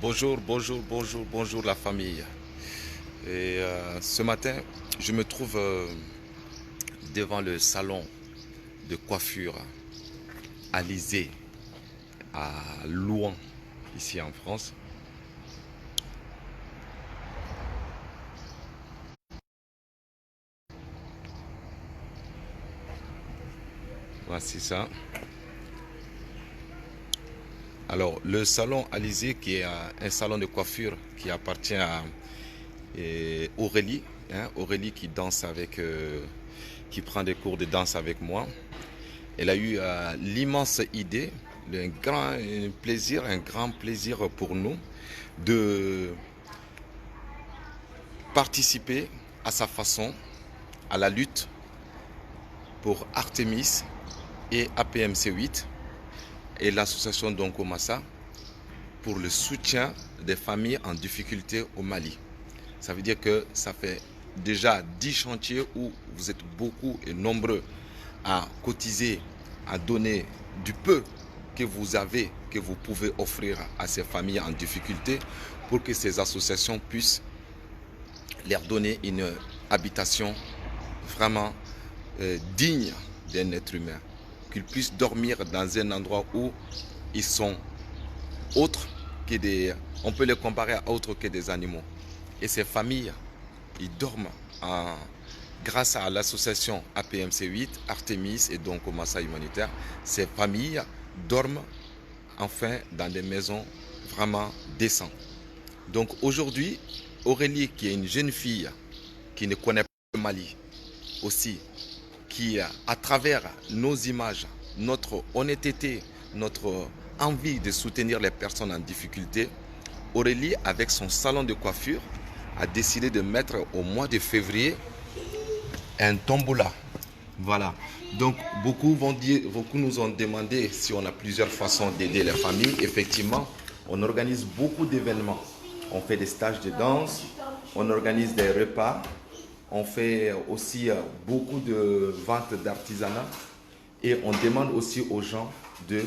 Bonjour, bonjour, bonjour, bonjour la famille. Ce matin, je me trouve devant le salon de coiffure Alizé à Louan, ici en France. Voici ça. Alors, le salon Alizé, qui est un salon de coiffure qui appartient à Aurélie, hein, Aurélie qui danse avec, qui prend des cours de danse avec moi. Elle a eu l'immense idée, un grand plaisir pour nous de participer à sa façon à la lutte pour Artemis et APMC8 et l'association Donkomassa pour le soutien des familles en difficulté au Mali. Ça veut dire que ça fait déjà 10 chantiers où vous êtes beaucoup et nombreux à cotiser, à donner du peu que vous avez, que vous pouvez offrir à ces familles en difficulté pour que ces associations puissent leur donner une habitation vraiment digne d'un être humain, qu'ils puissent dormir dans un endroit où ils sont autres que des... On peut les comparer à autres que des animaux. Et ces familles, ils dorment grâce à l'association APMC8, Artemis et donc au Massa humanitaire. Ces familles dorment enfin dans des maisons vraiment décentes. Donc aujourd'hui, Aurélie, qui est une jeune fille qui ne connaît pas le Mali, aussi, qui à travers nos images, notre honnêteté, notre envie de soutenir les personnes en difficulté, Aurélie, avec son salon de coiffure, a décidé de mettre au mois de février un tombola. Voilà. Donc beaucoup nous ont demandé si on a plusieurs façons d'aider les familles. Effectivement, on organise beaucoup d'événements. On fait des stages de danse, on organise des repas, on fait aussi beaucoup de ventes d'artisanat et on demande aussi aux gens de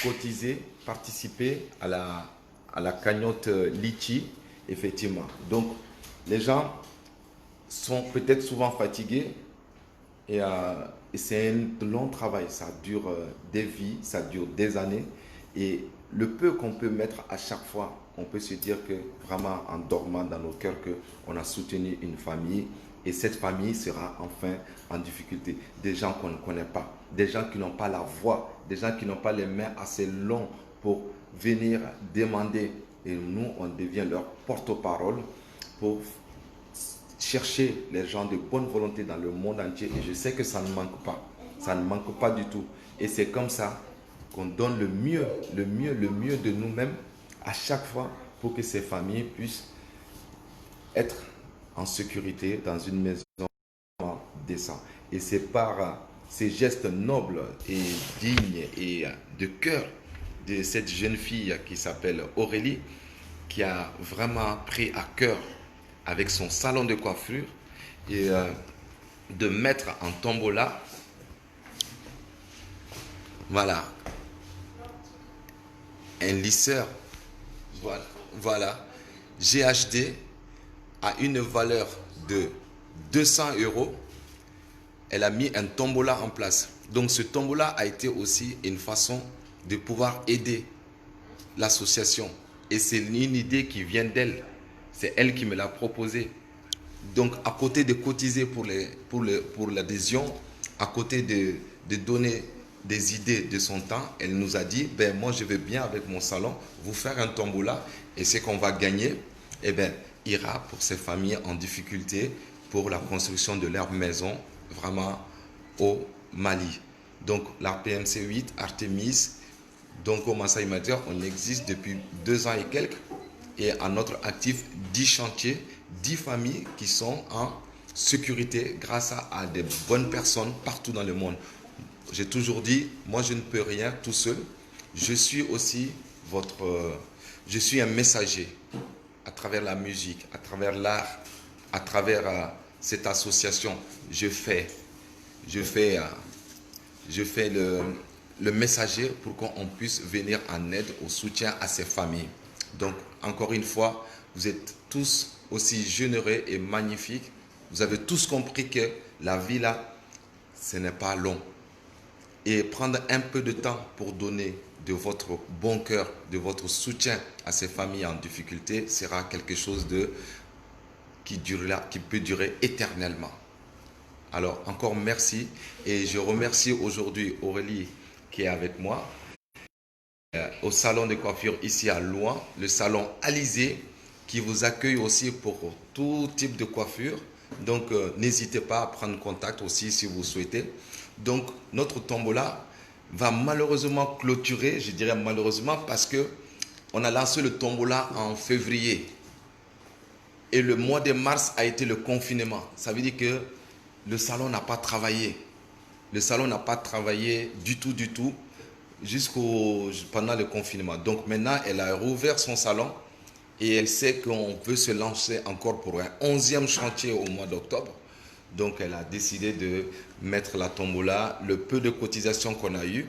cotiser, participer à la cagnotte Litchi, effectivement. Donc, les gens sont peut-être souvent fatigués et c'est un long travail. Ça dure des vies, ça dure des années. Et le peu qu'on peut mettre à chaque fois, on peut se dire que vraiment en dormant dans nos cœurs qu'on a soutenu une famille et cette famille sera enfin en difficulté. Des gens qu'on ne connaît pas, des gens qui n'ont pas la voix, des gens qui n'ont pas les mains assez longues pour venir demander. Et nous, on devient leur porte-parole pour chercher les gens de bonne volonté dans le monde entier. Et je sais que ça ne manque pas. Ça ne manque pas du tout. Et c'est comme ça qu'on donne le mieux de nous-mêmes à chaque fois pour que ces familles puissent être en sécurité dans une maison décente. Et c'est par ces gestes nobles et dignes et de cœur de cette jeune fille qui s'appelle Aurélie, qui a vraiment pris à cœur avec son salon de coiffure et de mettre en tombola, voilà, un lisseur, voilà, GHD à une valeur de 200 euros. Elle a mis un tombola en place. Donc ce tombola a été aussi une façon de pouvoir aider l'association. Et c'est une idée qui vient d'elle. C'est elle qui me l'a proposé. Donc à côté de cotiser pour l'adhésion, à côté de donner des idées de son temps, elle nous a dit, ben moi je vais bien avec mon salon vous faire un tombola et ce qu'on va gagner, eh ben, ira pour ces familles en difficulté pour la construction de leur maison vraiment au Mali. Donc la PMC8, Artemis, donc au Massa Humanitaire, on existe depuis 2 ans et quelques et à notre actif 10 chantiers, 10 familles qui sont en sécurité grâce à des bonnes personnes partout dans le monde. J'ai toujours dit, moi je ne peux rien tout seul. Je suis aussi je suis un messager à travers la musique, à travers l'art, à travers cette association. Je fais le messager pour qu'on puisse venir en aide au soutien à ces familles. Donc, encore une fois, vous êtes tous aussi généreux et magnifiques. Vous avez tous compris que la vie là, ce n'est pas long. Et prendre un peu de temps pour donner de votre bon cœur, de votre soutien à ces familles en difficulté sera quelque chose qui peut durer éternellement. Alors, encore merci. Et je remercie aujourd'hui Aurélie qui est avec moi au salon de coiffure ici à Louan, le salon Alizé, qui vous accueille aussi pour tout type de coiffure. Donc, n'hésitez pas à prendre contact aussi si vous souhaitez. Donc, notre tombola va malheureusement clôturer, je dirais malheureusement, parce que on a lancé le tombola en février. Et le mois de mars a été le confinement. Ça veut dire que le salon n'a pas travaillé. Le salon n'a pas travaillé du tout, pendant le confinement. Donc maintenant, elle a rouvert son salon et elle sait qu'on peut se lancer encore pour un 11e chantier au mois d'octobre. Donc elle a décidé de mettre la tombola, le peu de cotisation qu'on a eu,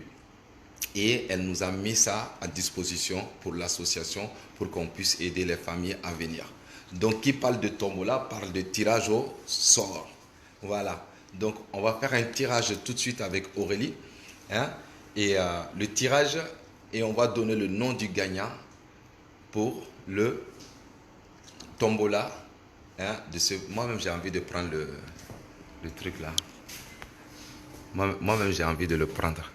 et elle nous a mis ça à disposition pour l'association pour qu'on puisse aider les familles à venir. Donc qui parle de tombola parle de tirage au sort. Voilà. Donc on va faire un tirage tout de suite avec Aurélie. Hein, et le tirage, et on va donner le nom du gagnant pour le tombola. Hein, moi-même j'ai envie de prendre le truc là. Moi-même j'ai envie de le prendre.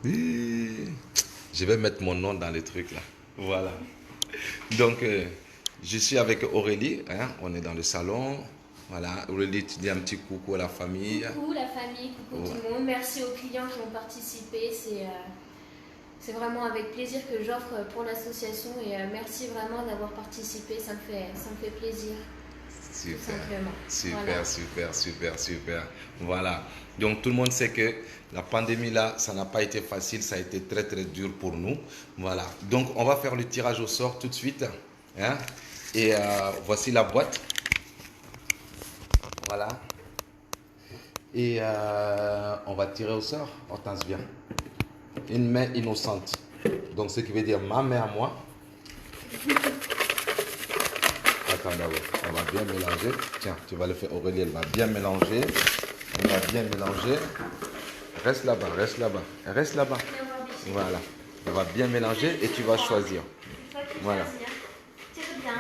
Je vais mettre mon nom dans le truc là. Voilà. Donc je suis avec Aurélie. Hein, on est dans le salon. Voilà, Aurélie, tu dis un petit coucou à la famille. Coucou la famille, coucou tout le monde. Merci aux clients qui ont participé. C'est vraiment avec plaisir que j'offre pour l'association et merci vraiment d'avoir participé. Ça me fait plaisir. Super, voilà. Super. Voilà. Donc tout le monde sait que la pandémie là, ça n'a pas été facile, ça a été très dur pour nous. Voilà. Donc on va faire le tirage au sort tout de suite. Hein? Et voici la boîte. Voilà. Et on va tirer au sort. Hortense, viens. Une main innocente. Donc ce qui veut dire ma main à moi. Attends d'abord, on va bien mélanger. Tiens, tu vas le faire, Aurélie, elle va bien mélanger. Elle va bien mélanger. Reste là-bas. Voilà. On va bien mélanger et tu vas choisir. Voilà. Tire bien.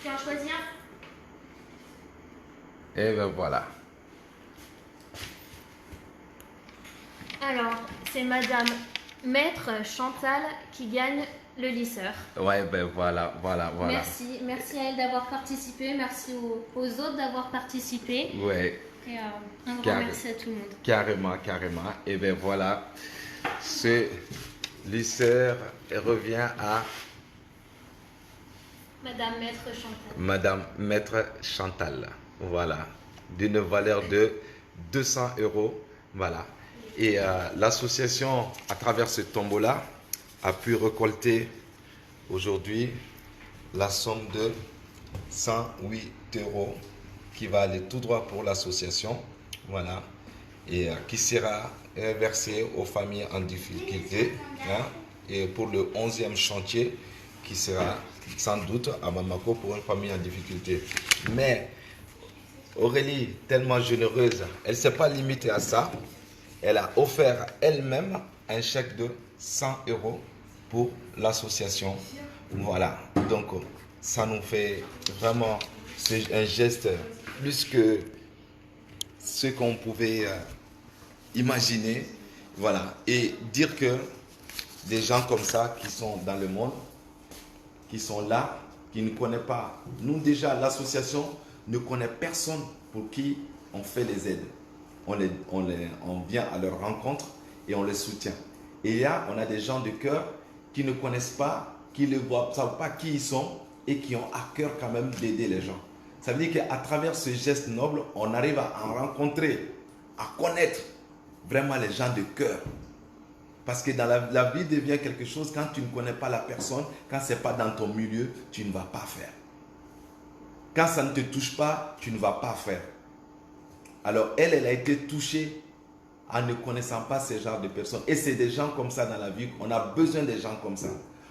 Tu en choisis un? Et ben voilà. Alors, c'est Madame Maître Chantal qui gagne le lisseur. Ouais, ben voilà. Merci à elle d'avoir participé, merci aux autres d'avoir participé. Ouais. Et un grand merci à tout le monde. Carrément. Et ben voilà, ce lisseur revient à Madame Maître Chantal. Voilà, d'une valeur de 200 €. Voilà. Et l'association, à travers ce tombola, a pu récolter aujourd'hui la somme de 108 € qui va aller tout droit pour l'association. Voilà. Et qui sera versé aux familles en difficulté. Hein, et pour le 11e chantier qui sera sans doute à Bamako pour une famille en difficulté. Mais Aurélie, tellement généreuse, elle ne s'est pas limitée à ça. Elle a offert elle-même un chèque de 100 € pour l'association. Voilà, donc ça nous fait vraiment un geste plus que ce qu'on pouvait imaginer. Voilà, et dire que des gens comme ça qui sont dans le monde, qui sont là, qui ne connaissent pas. Nous déjà, l'association ne connaît personne pour qui on fait les aides. On vient à leur rencontre et on les soutient. Et là, on a des gens de cœur qui ne connaissent pas, qui ne savent pas qui ils sont et qui ont à cœur quand même d'aider les gens. Ça veut dire qu'à travers ce geste noble, on arrive à en rencontrer, à connaître vraiment les gens de cœur. Parce que dans la vie devient quelque chose quand tu ne connais pas la personne, quand ce n'est pas dans ton milieu, tu ne vas pas faire. Quand ça ne te touche pas, tu ne vas pas faire. Alors elle a été touchée en ne connaissant pas ce genre de personnes. Et c'est des gens comme ça dans la vie. On a besoin des gens comme ça.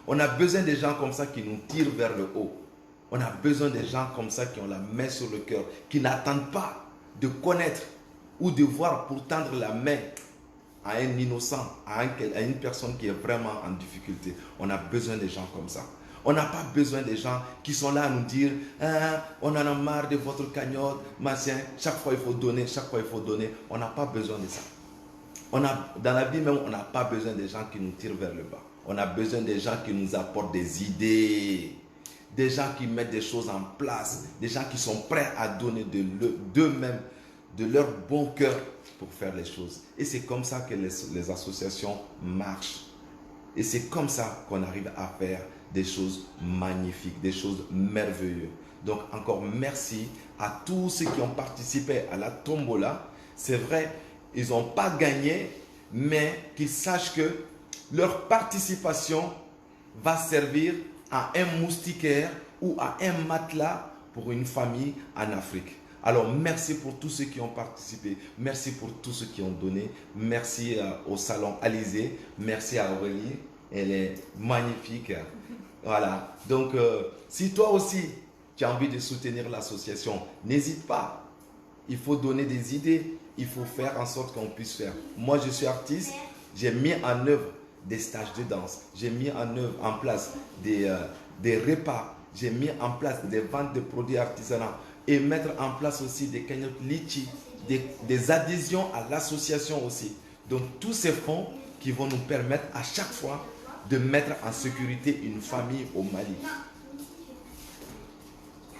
On a besoin des gens comme ça qui nous tirent vers le haut. On a besoin des gens comme ça qui ont la main sur le cœur, qui n'attendent pas de connaître ou de voir pour tendre la main à un innocent, à une personne qui est vraiment en difficulté. On a besoin des gens comme ça. On n'a pas besoin des gens qui sont là à nous dire ah, on en a marre de votre cagnotte, machin, chaque fois il faut donner, chaque fois il faut donner. On n'a pas besoin de ça. Dans la vie même, on n'a pas besoin des gens qui nous tirent vers le bas. On a besoin des gens qui nous apportent des idées, des gens qui mettent des choses en place, des gens qui sont prêts à donner d'eux-mêmes, de leur bon cœur pour faire les choses. Et c'est comme ça que les associations marchent. Et c'est comme ça qu'on arrive à faire des choses magnifiques, des choses merveilleuses. Donc encore merci à tous ceux qui ont participé à la tombola. C'est vrai, ils n'ont pas gagné, mais qu'ils sachent que leur participation va servir à un moustiquaire ou à un matelas pour une famille en Afrique. Alors merci pour tous ceux qui ont participé, merci pour tous ceux qui ont donné, merci au salon Alizé, merci à Aurélie, elle est magnifique. Voilà, donc si toi aussi tu as envie de soutenir l'association, n'hésite pas, il faut donner des idées, il faut faire en sorte qu'on puisse faire. Moi je suis artiste, j'ai mis en œuvre des stages de danse, j'ai mis en place des repas, j'ai mis en place des ventes de produits artisanaux et mettre en place aussi des cagnottes litchi, des adhésions à l'association aussi. Donc tous ces fonds qui vont nous permettre à chaque fois de mettre en sécurité une famille au Mali.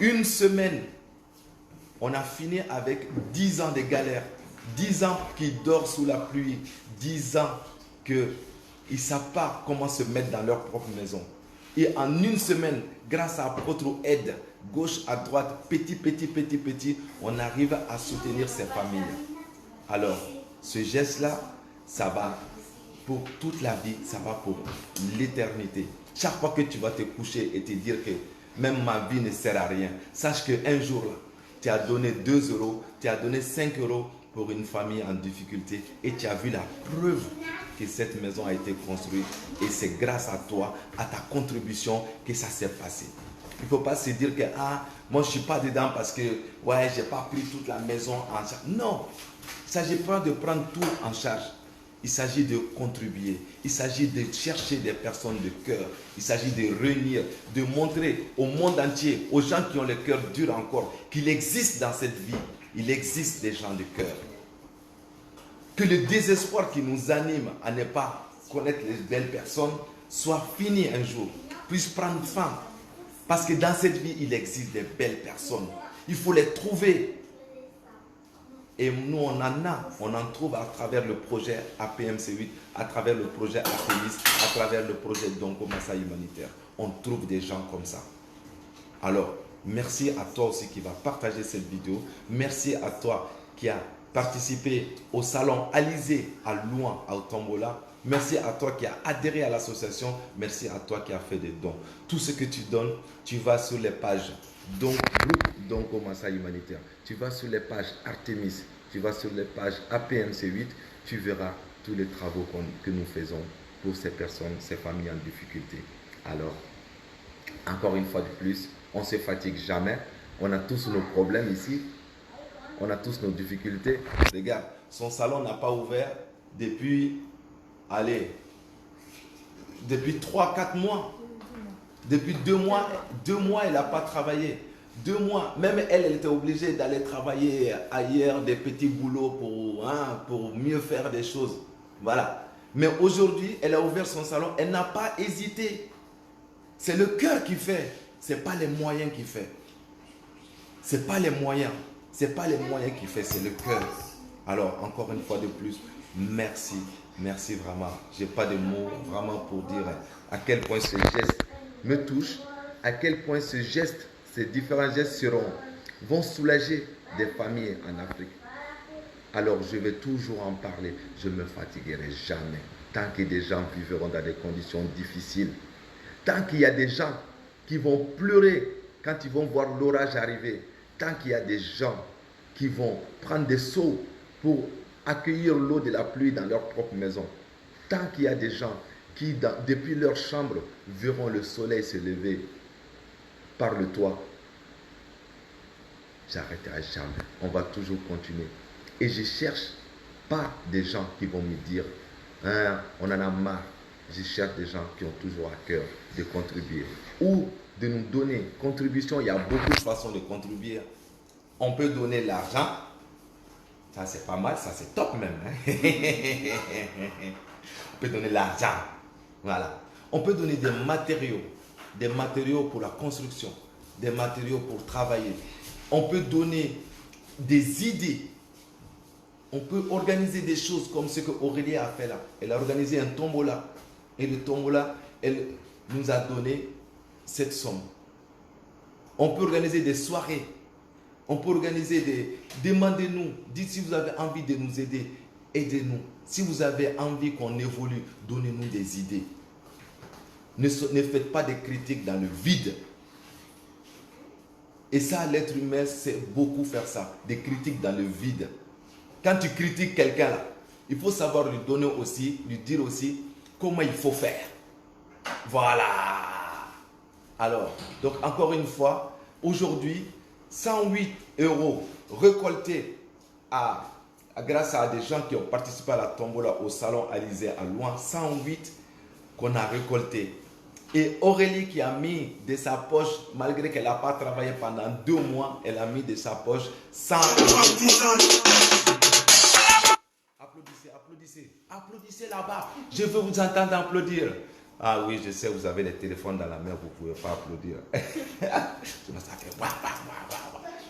Une semaine, on a fini avec 10 ans de galère, 10 ans qu'ils dorment sous la pluie, 10 ans qu'ils ne savent pas comment se mettre dans leur propre maison. Et en une semaine, grâce à votre aide, gauche à droite, petit, on arrive à soutenir ces familles. Alors, ce geste-là, ça va pour toute la vie, ça va pour l'éternité. Chaque fois que tu vas te coucher et te dire que même ma vie ne sert à rien, sache qu'un jour, là, tu as donné 2 euros, tu as donné 5 euros pour une famille en difficulté et tu as vu la preuve que cette maison a été construite et c'est grâce à toi, à ta contribution que ça s'est passé. Il ne faut pas se dire que ah, moi je ne suis pas dedans parce que ouais, je n'ai pas pris toute la maison en charge. Non, il ne s'agit pas de prendre tout en charge. Il s'agit de contribuer. Il s'agit de chercher des personnes de cœur. Il s'agit de réunir, de montrer au monde entier, aux gens qui ont le cœur dur encore, qu'il existe dans cette vie. Il existe des gens de cœur. Que le désespoir qui nous anime à ne pas connaître les belles personnes soit fini un jour, puisse prendre fin. Parce que dans cette vie, il existe des belles personnes. Il faut les trouver. Et nous, on en trouve à travers le projet APMC8, à travers le projet Artemis, à travers le projet Donko Massa Humanitaire. On trouve des gens comme ça. Alors, merci à toi aussi qui va partager cette vidéo. Merci à toi qui a participé au salon Alizé à Louan, à Tombola. Merci à toi qui a adhéré à l'association. Merci à toi qui a fait des dons. Tout ce que tu donnes, tu vas sur les pages groupe Donko Massa Humanitaire. Tu vas sur les pages Artemis, tu vas sur les pages APMC8, tu verras tous les travaux que nous faisons pour ces personnes, ces familles en difficulté. Alors, encore une fois de plus, on ne se fatigue jamais. On a tous nos problèmes ici. On a tous nos difficultés. Regarde, son salon n'a pas ouvert depuis, depuis 3-4 mois. Depuis 2 mois, elle n'a pas travaillé. 2 mois, même elle était obligée d'aller travailler ailleurs, des petits boulots pour mieux faire des choses. Voilà. Mais aujourd'hui, elle a ouvert son salon, elle n'a pas hésité. C'est le cœur qui fait, ce n'est pas les moyens qui fait. Ce n'est pas les moyens. Ce n'est pas les moyens qui fait, c'est le cœur. Alors, encore une fois de plus, merci. Merci vraiment. Je n'ai pas de mots vraiment pour dire à quel point ce geste me touche, à quel point ce geste, ces différents gestes vont soulager des familles en Afrique. Alors, je vais toujours en parler. Je ne me fatiguerai jamais. Tant que des gens vivront dans des conditions difficiles, tant qu'il y a des gens qui vont pleurer quand ils vont voir l'orage arriver, tant qu'il y a des gens qui vont prendre des seaux pour accueillir l'eau de la pluie dans leur propre maison. Tant qu'il y a des gens qui, depuis leur chambre, verront le soleil se lever par le toit, j'arrêterai jamais. On va toujours continuer. Et je ne cherche pas des gens qui vont me dire, hein, on en a marre. Je cherche des gens qui ont toujours à cœur de contribuer ou de nous donner. Contribution, il y a beaucoup de façons de contribuer. On peut donner l'argent. Ça, c'est pas mal. Ça, c'est top même. Hein? On peut donner l'argent. Voilà. On peut donner des matériaux. Des matériaux pour la construction. Des matériaux pour travailler. On peut donner des idées. On peut organiser des choses comme ce que Aurélie a fait là. Elle a organisé un tombola. Et le tombola, elle nous a donné cette somme. On peut organiser des soirées. On peut organiser des... Demandez-nous. Dites si vous avez envie de nous aider. Aidez-nous. Si vous avez envie qu'on évolue, donnez-nous des idées. Ne faites pas des critiques dans le vide. Et ça, l'être humain, c'est beaucoup faire ça. Des critiques dans le vide. Quand tu critiques quelqu'un là, il faut savoir lui donner aussi, lui dire aussi comment il faut faire. Voilà. Alors, donc encore une fois, aujourd'hui, 108 € récoltés grâce à des gens qui ont participé à la tombola au salon Alizé à Louan. 108 qu'on a récoltés. Et Aurélie qui a mis de sa poche, malgré qu'elle n'a pas travaillé pendant 2 mois, elle a mis de sa poche 100 €. Applaudissez, applaudissez, applaudissez là-bas. Je veux vous entendre applaudir. Ah oui, je sais, vous avez les téléphones dans la main, vous ne pouvez pas applaudir. Ça fait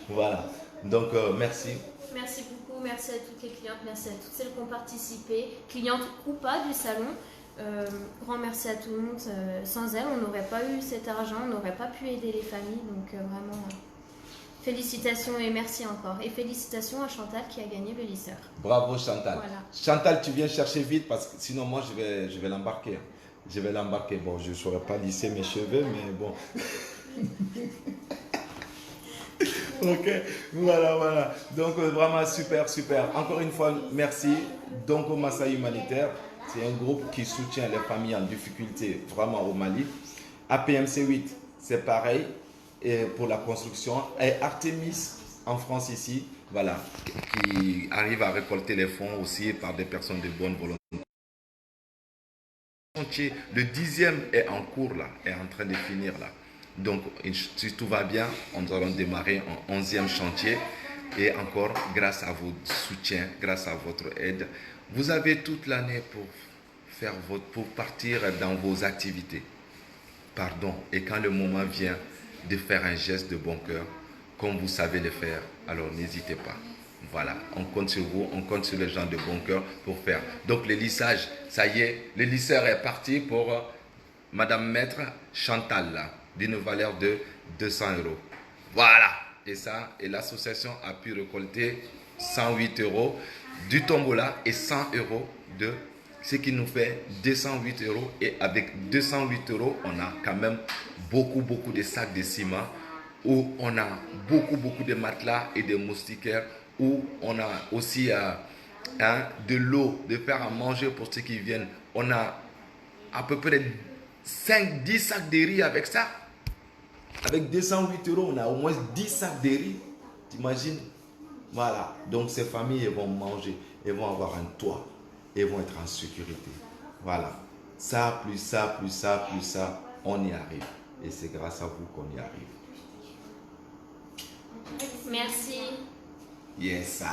voilà. Donc, merci. Merci beaucoup, merci à toutes les clientes, merci à toutes celles qui ont participé, clientes ou pas du salon. Grand merci à tout le monde. Sans elles, on n'aurait pas eu cet argent, on n'aurait pas pu aider les familles. Donc vraiment, félicitations et merci encore. Et félicitations à Chantal qui a gagné le lisseur. Bravo Chantal. Voilà. Chantal, tu viens chercher vite parce que sinon moi je vais l'embarquer. Je vais l'embarquer. Bon, je ne saurais pas lisser mes cheveux, mais bon. Ok, voilà. Donc vraiment super. Encore une fois, merci. Donc au Massa Humanitaire, c'est un groupe qui soutient les familles en difficulté vraiment au Mali. APMC 8, c'est pareil et pour la construction. Et Artemis en France ici, voilà, qui arrive à récolter les fonds aussi par des personnes de bonne volonté. Le 10e est en cours là, est en train de finir là. Donc, si tout va bien, nous allons démarrer en 11e chantier. Et encore, grâce à votre soutien, grâce à votre aide, vous avez toute l'année pour partir dans vos activités. Pardon. Et quand le moment vient de faire un geste de bon cœur, comme vous savez le faire, alors n'hésitez pas. Voilà, on compte sur vous, on compte sur les gens de bon cœur pour faire. Donc, le lissage, ça y est, le lisseur est parti pour Madame Maître Chantal, là, d'une valeur de 200 €. Voilà, et ça, et l'association a pu récolter 108 € du tombola et 100 € de ce qui nous fait 208 €. Et avec 208 €, on a quand même beaucoup de sacs de ciment, où on a beaucoup de matelas et de moustiquaires, où on a aussi de l'eau, de faire à manger pour ceux qui viennent. On a à peu près 5-10 sacs de riz avec ça. Avec 208 €, on a au moins 10 sacs de riz. T'imagines? Voilà. Donc ces familles elles vont manger, elles vont avoir un toit, elles vont être en sécurité. Voilà. Ça, plus ça, on y arrive. Et c'est grâce à vous qu'on y arrive. Merci. Yes, sir.